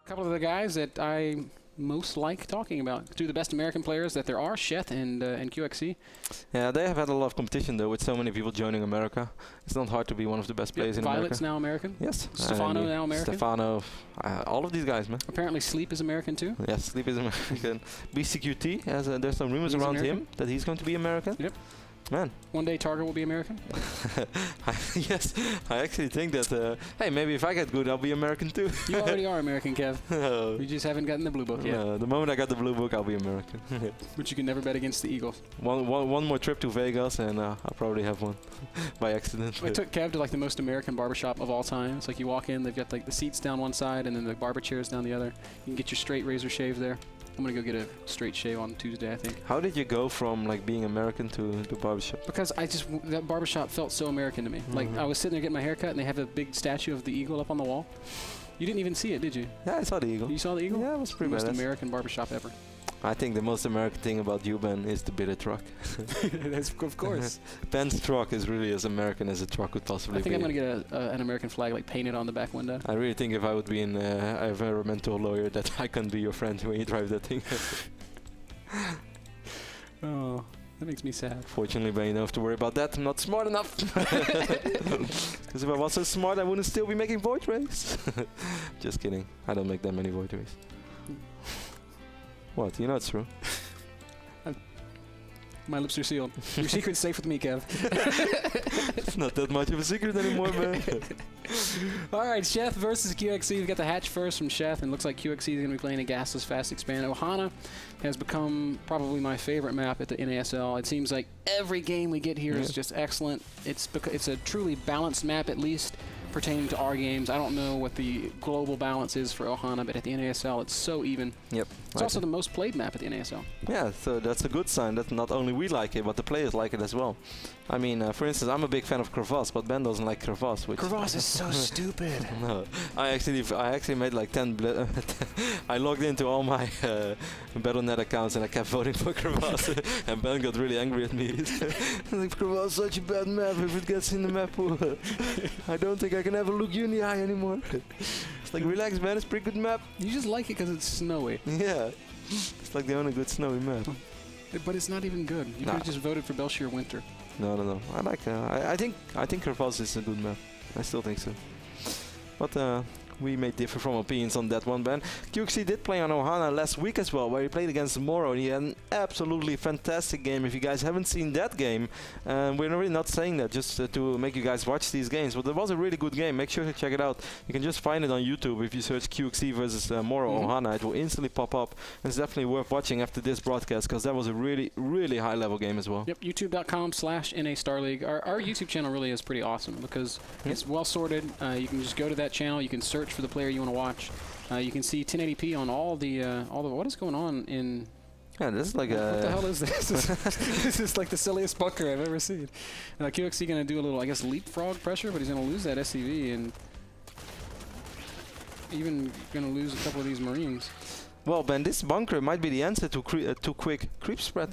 couple of the guys that I most like talking about. Two of the best American players that there are, Sheth and QXC. Yeah, they have had a lot of competition though, with so many people joining America. It's not hard to be one of the best players in Violet's America. now American. Yes. Stefano now American. Stefano, all of these guys, man. Apparently Sleep is American too. Yes, Sleep is American. BCQT, there's some rumors around him that he's going to be American. Yep. Man. One day Target will be American? Yes, I actually think that, hey, maybe if I get good, I'll be American too. You already are American, Kev. No. You just haven't gotten the blue book yet. No, the moment I got the blue book, I'll be American. But you can never bet against the Eagles. One more trip to Vegas, and I'll probably have one by accident. I took Kev to like the most American barbershop of all time. It's like you walk in, they've got like the seats down one side and then the barber chairs down the other. You can get your straight razor shave there. I'm gonna go get a straight shave on Tuesday, I think. How did you go from like being American to the barbershop? Because that barbershop felt so American to me. Like I was sitting there getting my hair cut and they have a big statue of the eagle up on the wall. You didn't even see it, did you? Yeah, I saw the eagle. You saw the eagle? Yeah, it was pretty badass. Most badass. American barbershop ever. I think the most American thing about you, Ben, is the bitter truck. That's, of course. Ben's truck is really as American as a truck could possibly be. I think I'm going to get an American flag like painted on the back window. I really think if I would be an environmental lawyer that I can be your friend when you drive that thing. Oh, that makes me sad. Fortunately, Ben, you don't have to worry about that. I'm not smart enough. Because if I was so smart, I wouldn't still be making void rays. Just kidding. I don't make that many void rays. What? You know it's true. My lips are sealed. Your secret's safe with me, Kev. It's not that much of a secret anymore, man. Alright, Sheth versus QXC. We've got the hatch first from Sheth, and looks like QXC is going to be playing a gasless fast expand. Ohana has become probably my favorite map at the NASL. It seems like every game we get here is just excellent. It's a truly balanced map, at least pertaining to our games. I don't know what the global balance is for Ohana, but at the NASL it's so even. Yep. It's also the most played map at the NASL. Yeah, so that's a good sign that not only we like it, but the players like it as well. I mean, for instance, I'm a big fan of Crevasse, but Ben doesn't like Crevasse. Which Crevasse is so stupid. No, I actually made like 10. I logged into all my Battle.net accounts and I kept voting for Crevasse, and Ben got really angry at me. Like, Crevasse is such a bad map. If it gets in the map pool, I don't think I can ever look you in the eye anymore. It's like, relax, man. It's a pretty good map. You just like it because it's snowy. Yeah, it's like the only good snowy map. But it's not even good. You could have just voted for Belshire Winter. No. I like. I think Crevasse is a good map. I still think so. But we may differ from opinions on that one, Ben. QXC did play on Ohana last week as well, where he played against Moro, and he had an absolutely fantastic game. If you guys haven't seen that game, we're really not saying that just to make you guys watch these games, but it was a really good game. Make sure to check it out. You can just find it on YouTube. If you search QXC versus Moro Ohana, it will instantly pop up. And it's definitely worth watching after this broadcast, because that was a really, really high-level game as well. Yep, youtube.com/NAStarLeague. Our YouTube channel really is pretty awesome, because it's well-sorted. You can just go to that channel. You can search for the player you want to watch. You can see 1080p on all the what is going on in. Yeah, this is like what the hell is this? This is like the silliest bunker I've ever seen. QXC going to do a little, I guess, leapfrog pressure, but he's going to lose that SCV and even going to lose a couple of these Marines. Well, Ben, this bunker might be the answer to quick creep spread.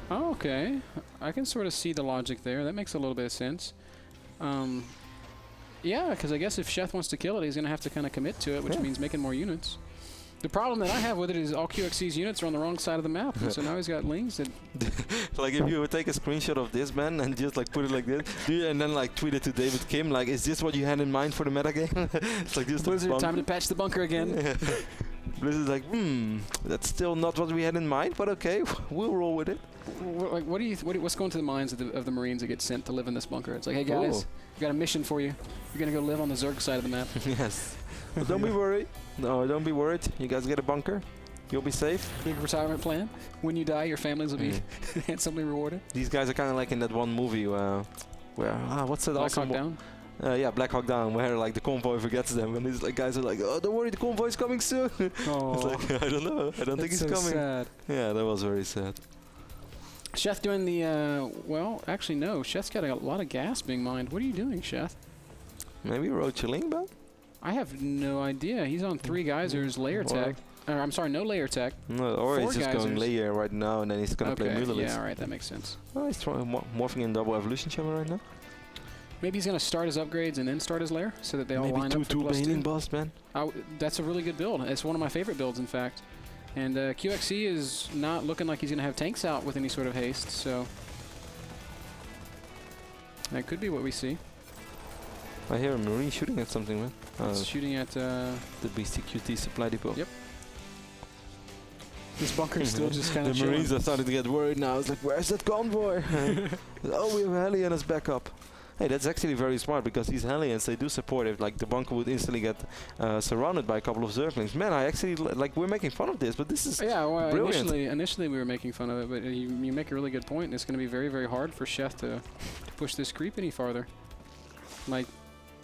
Oh, okay, I can sort of see the logic there. That makes a little bit of sense. Yeah, because I guess if Sheth wants to kill it, he's going to have to kind of commit to it, which means making more units. The problem that I have with it is all QXC's units are on the wrong side of the map, and so now he's got lings that... Like, if you would take a screenshot of this, man, and just like put it like this, and then like tweet it to David Kim, like, is this what you had in mind for the metagame? It's like this. Blizzard, time to patch the bunker again. Blizzard's like, that's still not what we had in mind, but okay, we'll roll with it. Like, what's going to the minds of the Marines that get sent to live in this bunker? It's like, hey guys, we got a mission for you. You're gonna go live on the Zerg side of the map. Yes. But don't be worried. No, don't be worried. You guys get a bunker. You'll be safe. Big retirement plan. When you die, your families will be handsomely rewarded. These guys are kind of like in that one movie where what's that? Black Hawk Down. Yeah, Black Hawk Down, where like the convoy forgets them, and these like guys are like, "Oh, don't worry, the convoy's coming soon." Oh, it's like, I don't know. I don't think he's so coming. Sad. Yeah, that was very sad. Sheth doing the well, actually no. Sheth's got a lot of gas being mined. What are you doing, Sheth? Maybe road chilling, but I have no idea. He's on 3 geysers, layer tech. I'm sorry, no layer tech. No, or he's just geysers. going layer right now, and then he's gonna play Mutalisk. Yeah, alright, that makes sense. Oh, he's morphing in double evolution chamber right now. Maybe he's going to start his upgrades and then start his lair so that they all line up for Maybe 2/2 Baneling Boss, man. That's a really good build. It's one of my favorite builds, in fact. And QXC is not looking like he's going to have tanks out with any sort of haste, so that could be what we see. I hear a Marine shooting at something, man. It's shooting at the BCQT supply depot. Yep. This bunker is still just kind of The Marines are starting to get worried now. It's like, where's that convoy? Oh, we have Hellion as backup. Hey, that's actually very smart because these Hellions, they do support it. Like the bunker would instantly get surrounded by a couple of Zerglings. Man, I actually like we're making fun of this, but this is brilliant. Initially we were making fun of it, but you make a really good point. It's going to be very, very hard for Sheth to push this creep any farther. Like,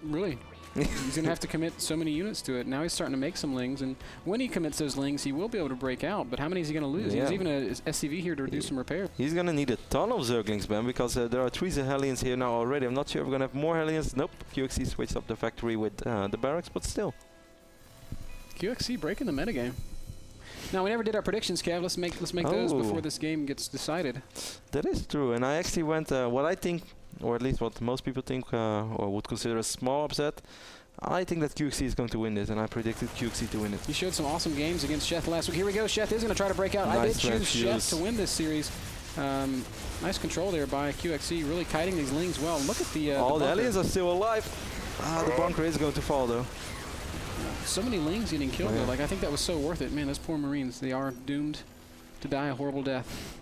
really. He's going to have to commit so many units to it. Now he's starting to make some lings, and when he commits those lings, he will be able to break out. But how many is he going to lose? Yeah. There's even a SCV here to do some repair. He's going to need a ton of Zerglings, man, because there are 3 Hellions here now already. I'm not sure if we're going to have more Hellions. Nope, QXC switched up the factory with the barracks, but still. QXC breaking the metagame. Now, we never did our predictions, Kev. Let's make those before this game gets decided. That is true, and I actually went what I think, or at least what most people think or would consider a small upset. I think that QXC is going to win this, and I predicted QXC to win it. You showed some awesome games against Sheth last week. Here we go. Sheth is going to try to break out. Nice, I did choose Sheth to win this series. Nice control there by QXC, really kiting these lings well. Look at the all the aliens are still alive. The bunker is going to fall, though. So many lings getting killed, though. Like, I think that was so worth it. Man, those poor Marines, they are doomed to die a horrible death.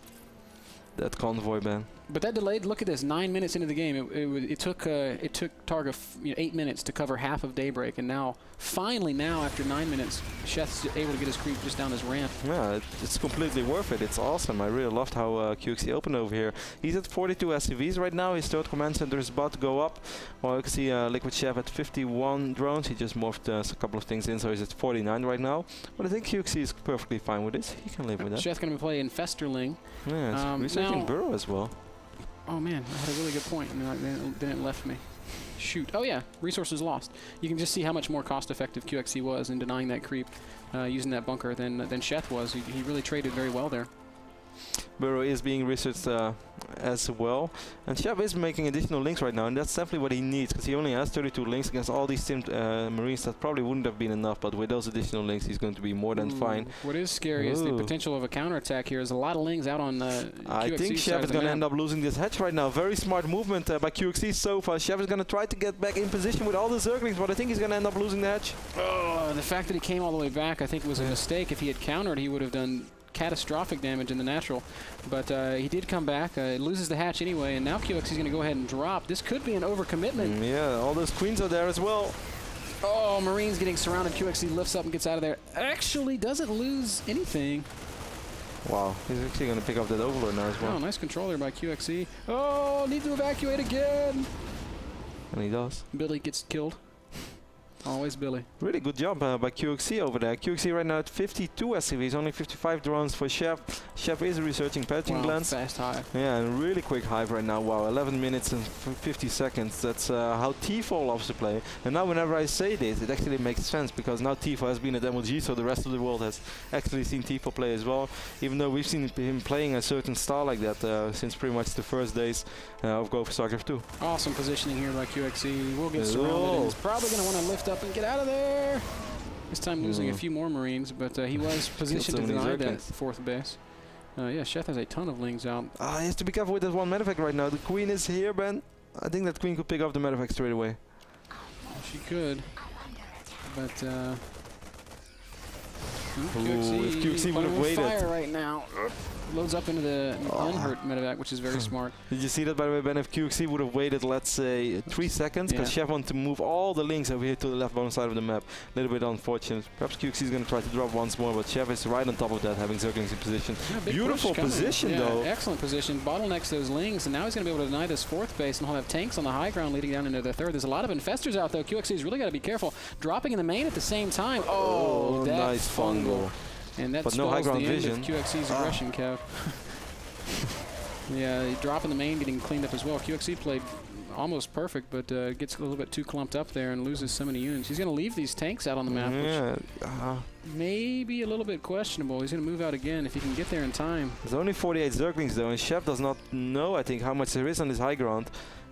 That convoy, man. But that delayed. Look at this. 9 minutes into the game, it took Targa 8 minutes to cover half of Daybreak, and now finally after 9 minutes, Sheth's able to get his creep just down his ramp. Yeah, it's completely worth it. It's awesome. I really loved how QXC opened over here. He's at 42 SCVs right now. His third command center is about to go up. Well, you can see Liquid Chef at 51 drones. He just morphed a couple of things in, so he's at 49 right now. But I think QXC is perfectly fine with this. He can live with that. Sheth going to be playing Festerling. Yeah, it's researching Burrow as well. Oh man, I had a really good point, and then it left me. Shoot. Oh yeah, resources lost. You can just see how much more cost-effective QXC was in denying that creep using that bunker than Sheth was. He really traded very well there. Burrow is being researched as well. And Sheth is making additional links right now, and that's definitely what he needs, because he only has 32 links against all these teamed Marines. That probably wouldn't have been enough, but with those additional links, he's going to be more than fine. What is scary is the potential of a counterattack here. There's a lot of links out on I think Sheth is going to end up losing this hatch right now. Very smart movement by QXC so far. Sheth is going to try to get back in position with all the Zerglings, but I think he's going to end up losing the hatch. Oh, the fact that he came all the way back, I think, was a mistake. If he had countered, he would have done catastrophic damage in the natural, but he did come back, loses the hatch anyway, and now QXC is going to go ahead and drop. This could be an overcommitment. Yeah, all those queens are there as well. Oh, Marines getting surrounded. QXC lifts up and gets out of there. Actually doesn't lose anything. Wow, he's actually going to pick up that Overlord now as well. Oh, nice control there by QXC. Oh, need to evacuate again. And he does. Billy gets killed. Always Billy. Really good job by QXC over there. QXC right now at 52 SCVs, only 55 drones for Sheth. Sheth is researching patching glands. Fast hive. Yeah, and really quick hive right now. Wow, 11 minutes and 50 seconds. That's how Tifo loves to play. And now whenever I say this, it actually makes sense, because now Tifo has been at MLG, so the rest of the world has actually seen Tifo play as well. Even though we've seen him playing a certain style like that since pretty much the first days of Go for Starcraft II. Awesome positioning here by QXC. We'll get surrounded. He's probably going to want to lift up and get out of there. This time losing a few more Marines, but he was positioned to deny that fourth base. Yeah, Sheth has a ton of lings out. He has to be careful with that one medevac right now. The queen is here, Ben. I think that queen could pick up the medevac straight away. She could, but QXC would have waited. Fire right now. Loads up into the unhurt medevac, which is very smart. Did you see that, by the way, Ben? If QXC would have waited, let's say, 3 seconds, because Sheth wanted to move all the links over here to the left bottom side of the map. A little bit unfortunate. Perhaps QXC is going to try to drop once more, but Sheth is right on top of that, having Zerglings in position. Yeah, beautiful position, though. Excellent position. Bottlenecks those lings, and now he's going to be able to deny this fourth base, and he'll have tanks on the high ground leading down into the third. There's a lot of infestors out, though. QXC's really got to be careful. Dropping in the main at the same time. Oh, nice fungal. And that but no high ground vision. QXC's aggression, Kev. Yeah, dropping the main, getting cleaned up as well. QXC played almost perfect, but gets a little bit too clumped up there and loses so many units. He's going to leave these tanks out on the map, which maybe a little bit questionable. He's going to move out again if he can get there in time. There's only 48 Zerglings, though, and Sheth does not know, I think, how much there is on this high ground.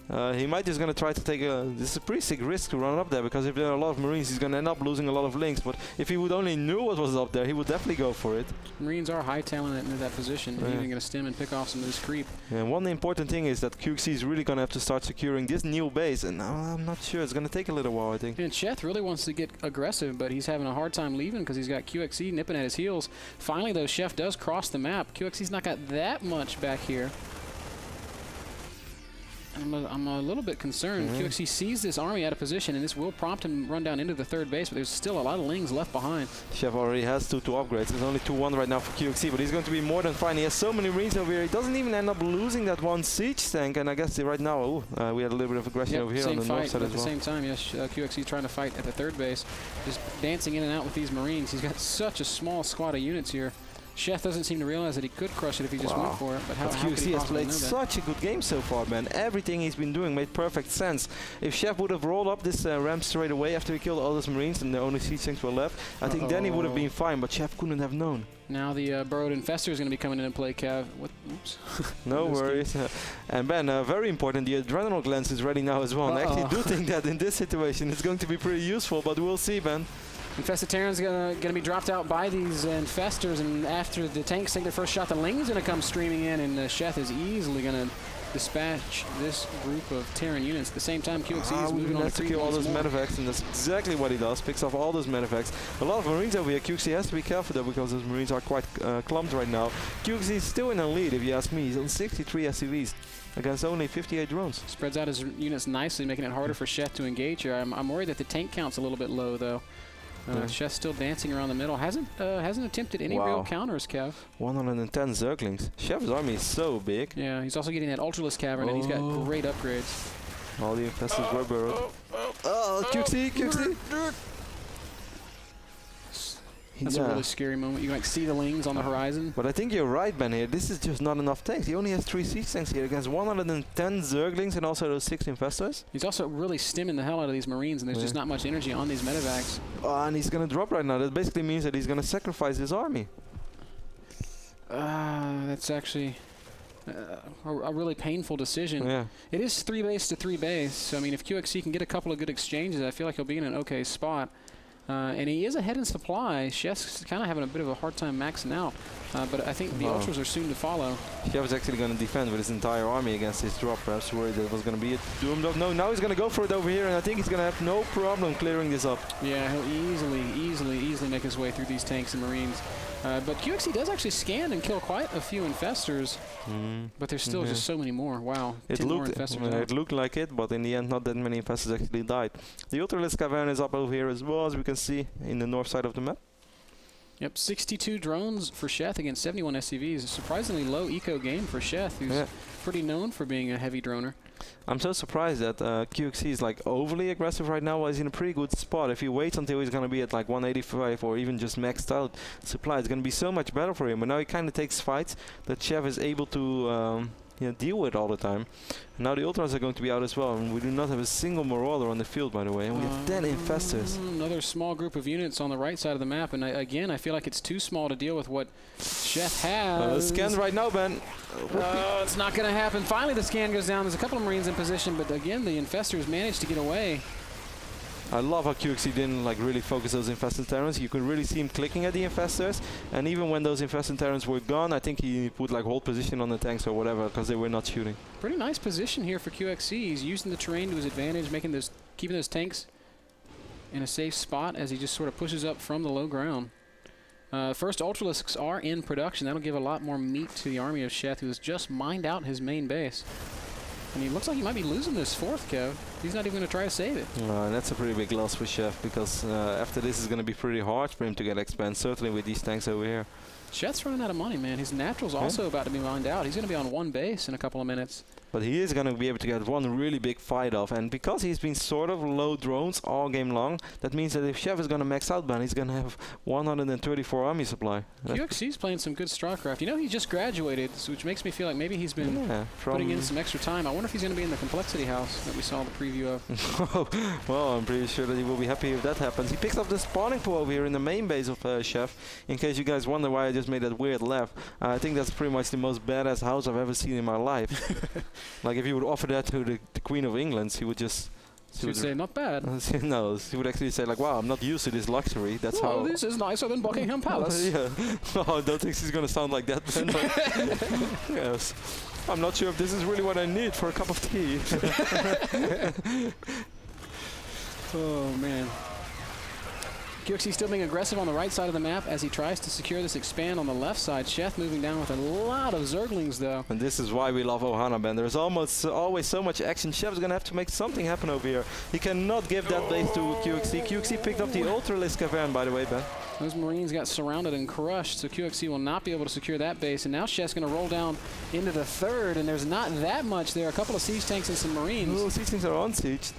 He might just gonna try to take this is a pretty sick risk to run up there, because if there are a lot of Marines, he's gonna end up losing a lot of links. But if he would only knew what was up there, he would definitely go for it. Marines are high talent into that position. They're even gonna stim and pick off some of this creep. And one important thing is that QXC is really gonna have to start securing this new base, and I'm not sure. It's gonna take a little while, I think. And Sheth really wants to get aggressive, but he's having a hard time leaving because he's got QXC nipping at his heels. Finally, though, Sheth does cross the map. QXC's not got that much back here. I'm a little bit concerned. QXC sees this army out of position, and this will prompt him to run down into the third base, but there's still a lot of lings left behind. Sheth already has two upgrades. There's only 2-1 right now for QXC, but he's going to be more than fine. He has so many Marines over here. He doesn't even end up losing that one siege tank, and I guess right now, we had a little bit of aggression over here on the north side as well. At the same time, yes, QXC trying to fight at the third base, just dancing in and out with these Marines. He's got such a small squad of units here. Sheth doesn't seem to realize that he could crush it if he just went for it. But how QXC has played such a good game so far, man. Everything he's been doing made perfect sense. If Sheth would have rolled up this ramp straight away after he killed all those Marines and the only siege tanks were left, I think then he would have been fine, but Sheth couldn't have known. Now the Burrowed Infestor is going to be coming in and play Cav. Oops. No worries. And Ben, very important, the Adrenal Glands is ready now as well. And I actually do think that in this situation it's going to be pretty useful, but we'll see, Ben. Infested Terran's gonna be dropped out by these Infestors, and after the tanks take their first shot, the Ling's gonna come streaming in, and Sheth is easily gonna dispatch this group of Terran units. At the same time, QXC is moving on to kill all those medevacs, and that's exactly what he does. Picks off all those medevacs. A lot of Marines over here. QXC has to be careful though, because those Marines are quite clumped right now. QXC is still in a lead, if you ask me. He's on 63 SCVs. Against only 58 drones. Spreads out his units nicely, making it harder for Sheth to engage here. I'm worried that the tank count's a little bit low though. Sheth's still dancing around the middle. Hasn't attempted any real counters, Kev. 110 Zerglings. Sheth's army is so big. Yeah, he's also getting that Ultralisk Cavern, and he's got great upgrades. All the infestors were burrowed. QXC! That's a really scary moment. You can like see the Lings on the horizon. But I think you're right, Ben, here. This is just not enough tanks. He only has 3 siege tanks here against 110 Zerglings and also those 6 infestors. He's also really stimming the hell out of these Marines, and there's just not much energy on these medevacs. And he's going to drop right now. That basically means that he's going to sacrifice his army. That's actually a really painful decision. Yeah. It is 3 base to 3 base, so I mean, if QXC can get a couple of good exchanges, I feel like he'll be in an okay spot. And he is ahead in supply. Sheth's kind of having a bit of a hard time maxing out. But I think the Ultras are soon to follow. Sheth is actually going to defend with his entire army against his drop. Perhaps worried that was going to be it. Doomed up. No, now he's going to go for it over here, and I think he's going to have no problem clearing this up. Yeah, he'll easily make his way through these tanks and Marines. But QXC does actually scan and kill quite a few infestors, but there's still just so many more. Wow, it looked like it, but in the end, not that many infestors actually died. The Ultralisk Cavern is up over here as well, as we can see in the north side of the map. Yep, 62 drones for Sheth against 71 SCVs. A surprisingly low eco game for Sheth, who's pretty known for being a heavy droner. I'm so surprised that QXC is like overly aggressive right now while he's in a pretty good spot. If he waits until he's going to be at like 185 or even just maxed out supply, it's going to be so much better for him. But now he kind of takes fights that Sheth is able to deal with all the time. And now the Ultras are going to be out as well, and we do not have a single Marauder on the field, by the way, and we have 10 infestors. Another small group of units on the right side of the map, and again, I feel like it's too small to deal with what Sheth has. Scan right now, Ben. It's not going to happen. Finally, the scan goes down. There's a couple of Marines in position, but again, the infestors managed to get away. I love how QXC didn't like really focus those infested Terrans. You could really see him clicking at the infestors, and even when those infested Terrans were gone, I think he put like hold position on the tanks or whatever because they were not shooting. Pretty nice position here for QXC. He's using the terrain to his advantage, keeping those tanks in a safe spot as he just sort of pushes up from the low ground. First Ultralisks are in production. That'll give a lot more meat to the army of Sheth, who has just mined out his main base. And he looks like he might be losing this fourth, Kev. He's not even going to try to save it. That's a pretty big loss for Sheth, because after this is going to be pretty hard for him to get expand, certainly with these tanks over here. Sheth's running out of money, man. His natural's also about to be mined out. He's going to be on 1 base in a couple of minutes. But he is going to be able to get one really big fight off. And because he's been sort of low drones all game long, that means that if Sheth is going to max out, Ben, he's going to have 134 army supply. QXC's playing some good Starcraft. You know, he just graduated, which makes me feel like maybe he's been putting in some extra time. I wonder if he's going to be in the complexity house that we saw the preview of. Well, I'm pretty sure that he will be happy if that happens. He picks up the spawning pool over here in the main base of Sheth. In case you guys wonder why I just just made that weird laugh. I think that's pretty much the most badass house I've ever seen in my life. Like if you would offer that to the Queen of England, she would just... She would say, not bad. No, she would actually say like, wow, I'm not used to this luxury. That's how... this is nicer than Buckingham Palace. Yeah. Oh, I don't think she's going to sound like that then. Yes. I'm not sure if this is really what I need for a cup of tea. Oh, man. QXC still being aggressive on the right side of the map as he tries to secure this expand on the left side. Sheth moving down with a lot of Zerglings, though. And this is why we love Ohana, Ben. There's almost always so much action. Sheth's going to have to make something happen over here. He cannot give that base to QXC. QXC picked up the Ultralisk Cavern, by the way, Ben. Those Marines got surrounded and crushed, so QXC will not be able to secure that base. And now Sheth's going to roll down into the third, and there's not that much there. A couple of siege tanks and some Marines. Oh, siege tanks are on siege.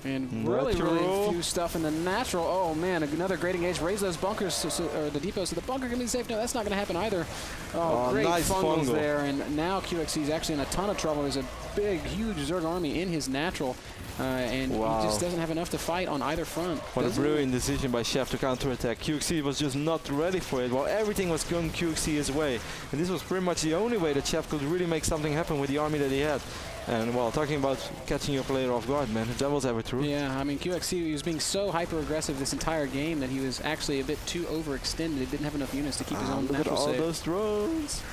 And really few stuff in the natural. Oh, man, another great engage. Raise those bunkers, or the depots, so the bunker can be safe. No, that's not going to happen either. Oh, great nice fungals there. And now QXC is actually in a ton of trouble. There's a big, huge Zerg army in his natural. And he just doesn't have enough to fight on either front. What a brilliant decision by Sheth to counterattack. QXC was just not ready for it, while everything was going QXC's way. And this was pretty much the only way that Sheth could really make something happen with the army that he had. And, well, talking about catching your player off guard, man, if that was ever true. Yeah, I mean, QXC was being so hyper-aggressive this entire game that he was actually a bit too overextended. He didn't have enough units to keep his own natural safe. Look at all those drones.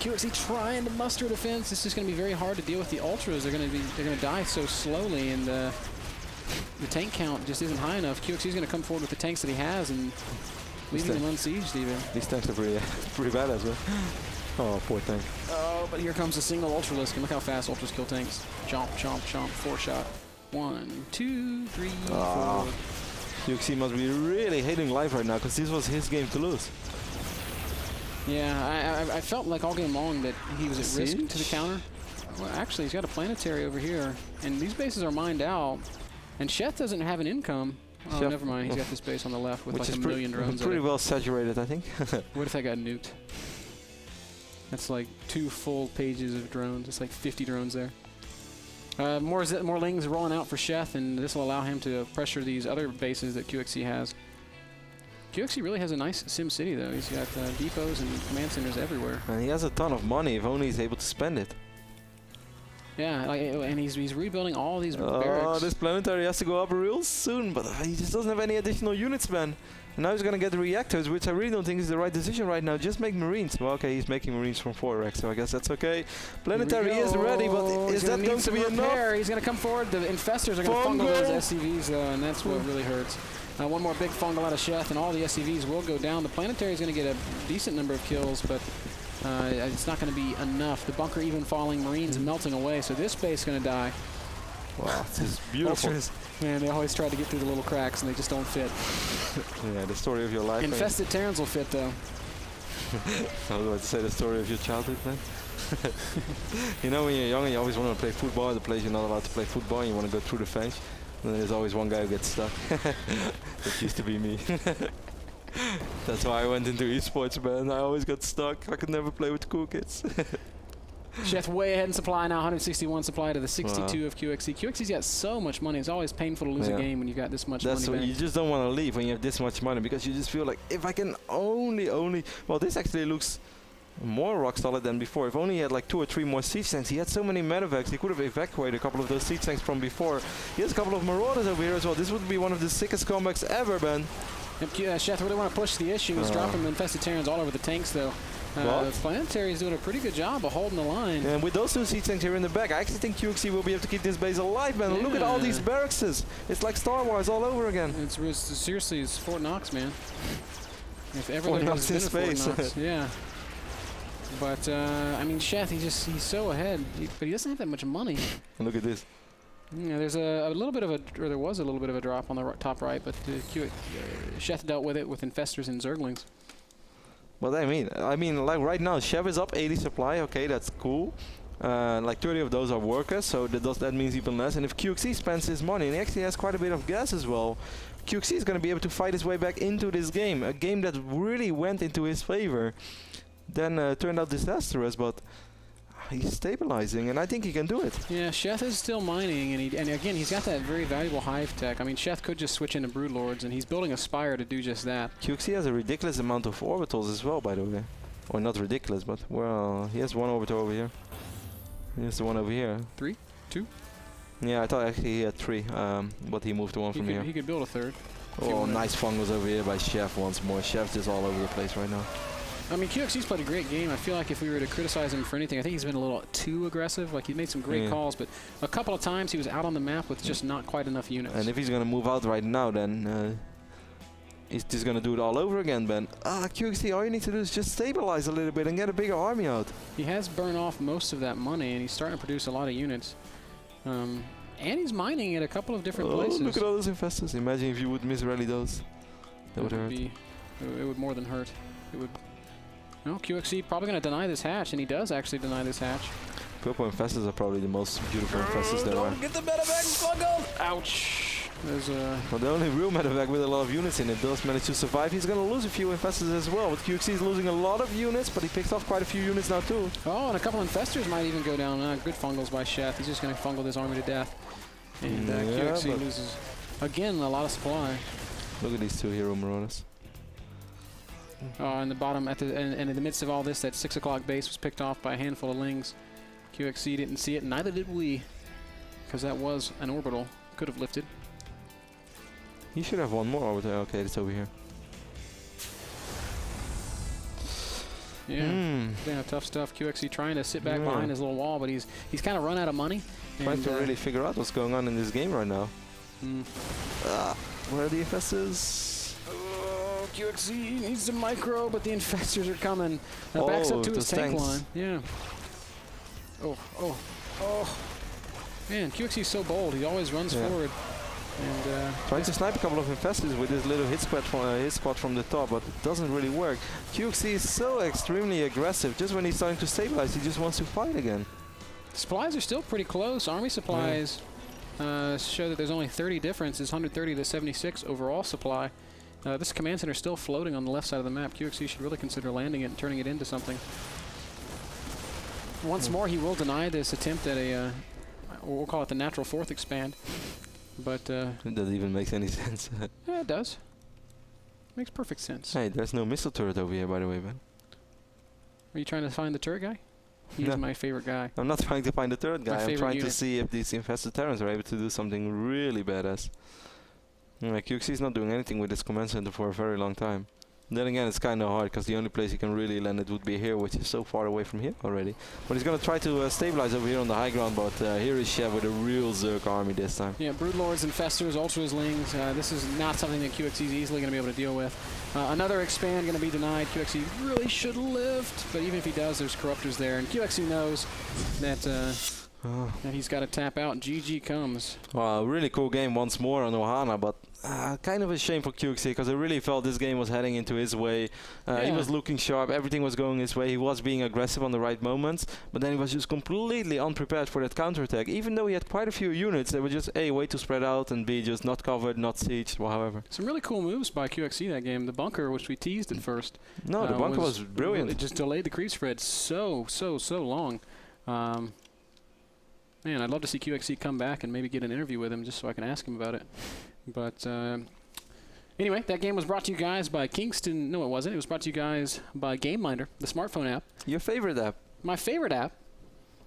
QXC trying to muster defense. It's just going to be very hard to deal with the ultras. They're going to die so slowly, and the tank count just isn't high enough. QXC is going to come forward with the tanks that he has and leaving them unsieged even. These tanks are pretty bad as well. Oh, poor tank. Oh, but here comes a single Ultralisk, and look how fast Ultras kill tanks. Chomp, chomp, chomp. 4-shot. 1, 2, 3, 4. QXC must be really hating life right now, because this was his game to lose. Yeah, I felt like all game long that he was at risk to the counter. Well, actually, he's got a planetary over here, and these bases are mined out, and Sheth doesn't have an income. Oh, never mind. He's got this base on the left with like a million drones. Pretty well saturated, I think. What if that got nuked? That's like 2 full pages of drones. It's like 50 drones there. More lings rolling out for Sheth, and this will allow him to pressure these other bases that QXC has. QXC really has a nice sim city, though. He's got depots and command centers everywhere. And he has a ton of money if only he's able to spend it. Yeah, and he's rebuilding all these barracks. Oh, this planetary has to go up real soon, but he just doesn't have any additional units, man. And now he's going to get the reactors, which I really don't think is the right decision right now. Just make Marines. Well, okay, he's making Marines from 4 racks, so I guess that's okay. Planetary is ready, but is that going to be enough? He's going to come forward. The infestors are going to fungal those SCVs, though, and that's what really hurts. One more big fungal out of Sheth, and all the SCVs will go down. The planetary is going to get a decent number of kills, but it's not going to be enough. The bunker even falling, Marines melting away, so this base is going to die. Wow, this is beautiful. Ultras, man, they always try to get through the little cracks, and they just don't fit. Yeah, the story of your life. Infested Terrans will fit, though. I was about to say the story of your childhood, man. You know, when you're young and you always want to play football at the place you're not allowed to play football, and you want to go through the fence, and then there's always one guy who gets stuck. That used to be me. That's why I went into esports, man. I always got stuck. I could never play with cool kids. Sheth way ahead in supply now, 161 supply to the 62 of QXC. QXC's got so much money. It's always painful to lose a game when you've got this much money back. You just don't want to leave when you have this much money, because you just feel like, if I can only... Well, this actually looks more rock solid than before. If only he had like 2 or 3 more siege tanks. He had so many medevacs, he could have evacuated a couple of those siege tanks from before. He has a couple of marauders over here as well. This would be one of the sickest comebacks ever, Ben. Sheth really want to push the issue. He's dropping the infested Terrans all over the tanks, though. The planetary is doing a pretty good job of holding the line. And with those 2 siege tanks here in the back, I actually think QXC will be able to keep this base alive, man. Yeah. Look at all these barracks. It's like Star Wars all over again. It's seriously, it's Fort Knox, man. If ever Fort Knox in space. Fort Knox. Yeah. But, I mean, Sheth, he's so ahead, but he doesn't have that much money. And look at this. Yeah, there's a little bit of there was a little bit of a drop on the top right, but Sheth dealt with it with infestors and Zerglings. Well, I mean, like right now, Sheth is up 80 supply. Okay, that's cool. Like 30 of those are workers, so that means even less. And if QXC spends his money, and he actually has quite a bit of gas as well, QXC is going to be able to fight his way back into this game, a game that really went into his favor. Then turned out disastrous, but he's stabilizing, and I think he can do it. Yeah, Sheth is still mining, and again, he's got that very valuable hive tech. I mean, Sheth could just switch into Broodlords, and he's building a Spire to do just that. QXC has a ridiculous amount of orbitals as well, by the way. Or not ridiculous, but, well, he has one orbital over here. Here's the one over here. 3? 2? Yeah, I thought actually he had 3, but he moved the one from here. He could build a 3rd. Oh, nice fungos over here by Sheth once more. Sheth's just all over the place right now. I mean, QXC's played a great game. I feel like if we were to criticize him for anything, I think he's been a little too aggressive. Like, he made some great calls, but a couple of times he was out on the map with just not quite enough units. And if he's going to move out right now, then he's just going to do it all over again, Ben. QXC, all you need to do is just stabilize a little bit and get a bigger army out. He has burned off most of that money, and he's starting to produce a lot of units. And he's mining at a couple of different places. Look at all those infestors. Imagine if you would misrally those. That would hurt. It would more than hurt. It would. No, QXC probably going to deny this hatch, and he does actually deny this hatch. Purple infestors are probably the most beautiful infestors there are. Get the medevac smuggled! Ouch! There's well, the only real medevac with a lot of units in it does manage to survive. He's going to lose a few infestors as well. But QXC is losing a lot of units, but he picked off quite a few units now too. Oh, and a couple infestors might even go down. Good fungals by Sheth. He's just going to fungal this army to death. And QXC loses, again, a lot of supply. Look at these two hero marauders. In the bottom, and in the midst of all this, that 6 o'clock base was picked off by a handful of lings. QXC didn't see it, and neither did we, because that was an orbital. Could have lifted. He should have one more orbital. Okay, it's over here. Yeah, yeah, tough stuff. QXC trying to sit back behind his little wall, but he's kind of run out of money. Trying to really figure out what's going on in this game right now. Where are the infestors? QXC needs some micro, but the infestors are coming. Backs up to his tank line. Yeah. Oh. Man, QXC's so bold. He always runs forward. And trying to snipe a couple of infestors with his little hit squad from the top, but it doesn't really work. QXC is so extremely aggressive. Just when he's starting to stabilize, he just wants to fight again. Supplies are still pretty close. Army supplies show that there's only 30 difference. It's 130 to 76 overall supply. This command center is still floating on the left side of the map. QXC should really consider landing it and turning it into something. Once more, he will deny this attempt at a, we'll call it the natural 4th expand. But it doesn't even make any sense. Yeah, it does. Makes perfect sense. Hey, there's no missile turret over here, by the way, Ben. Are you trying to find the turret guy? He's my favorite guy. I'm not trying to find the turret guy. I'm trying unit. to see if these infested Terrans are able to do something really badass. QXC is not doing anything with this command center for a very long time. Then again, it's kind of hard because the only place he can really land it would be here, which is so far away from here already. But he's going to try to stabilize over here on the high ground, but here is Sheth with a real Zerg army this time. Yeah, Broodlords, Infestors, Ultras, Lings. This is not something that QXC is easily going to be able to deal with. Another expand going to be denied. QXC really should lift, but even if he does, there's Corruptors there. And QXC knows that he's got to tap out. GG comes. Well, really cool game once more on Ohana, but kind of a shame for QXC because I really felt this game was heading into his way. He was looking sharp, everything was going his way, he was being aggressive on the right moments, but then he was just completely unprepared for that counterattack. Even though he had quite a few units, they were just A, way too spread out, and B, just not covered, not sieged, or however. Some really cool moves by QXC that game. The bunker, which we teased at first. No, the bunker was brilliant. It just delayed the creep spread so long. Man, I'd love to see QXC come back and maybe get an interview with him just so I can ask him about it. But anyway, that game was brought to you guys by Kingston. No, it wasn't. It was brought to you guys by GameMinder, the smartphone app. Your favorite app. My favorite app.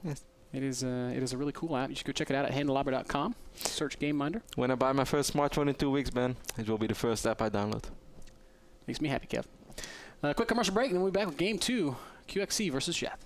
Yes. It is a really cool app. You should go check it out at handelabber.com. Search GameMinder. When I buy my first smartphone in 2 weeks, Ben, it will be the first app I download. Makes me happy, Kev. Quick commercial break, and then we'll be back with Game 2, QXC versus Sheth.